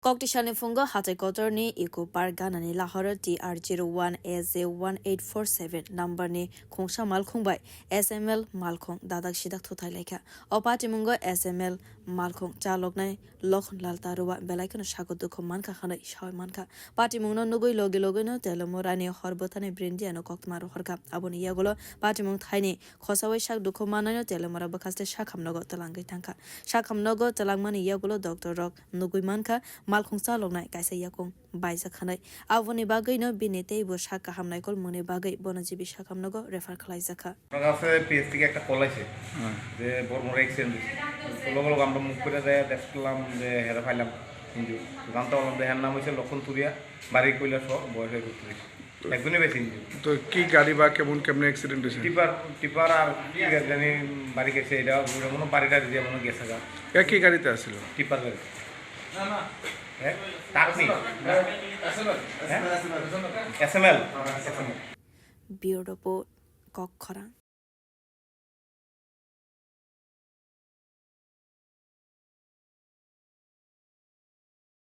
Koktishan Fungo Hate Kotorni, Eco Parganani Lahore TR01 AZ1847 number ni Kongsha Malkongbai, SML Malkong, Dadak Shidak Totaleka, Opatimungo SML Malkong, Jaloknai, Lokhon Laltarua, Belakan Shakoduko Manka Hana Shamanka, Patimuno Nugui Logilogano, Telomorani, Horbotane Brindi and Kokmaro Horka, Aboni Yagolo, Patimung Tiny, Kosawe Shak Dukomano, Telomora Bakaste Shakam Nogo Talangi Tanka, Shakam Nogo, Talangmani Yagolo, Dr. Rock, Nuguimanka, Malkong Salonai, Kaisa Yakong, Baisa Kanai, Avoni Bagino, Binete, Bushaka Hamnaikol, Mune Bagay, Bonajibi Shakam Nogo, Refer Klaisaka. PST একটা call আছে যে বর্মরে accident হয়েছে লোক লোক আমরা মুখ করে যায় দেখলাম যে হেরা ফাইলাম কিন্তু জানতে পারলাম যে এর নাম হয়েছে লক্ষণ তুরিয়া বাড়ি কইলা সহ বয়স হয়ে ঘুরতে একজনই বেশি তো কি গাড়ি বা কেমন অ্যাক্সিডেন্ট হয়েছে টিপার আর কি জানি বাড়ি গেছে এটা কোনো বাড়িটা দিয়ে মনে গেছে গা একই গাড়িতে আসছিল টিপার গাড়ি হ্যাঁ টাকনি এসএমএল Beautiful Kokora.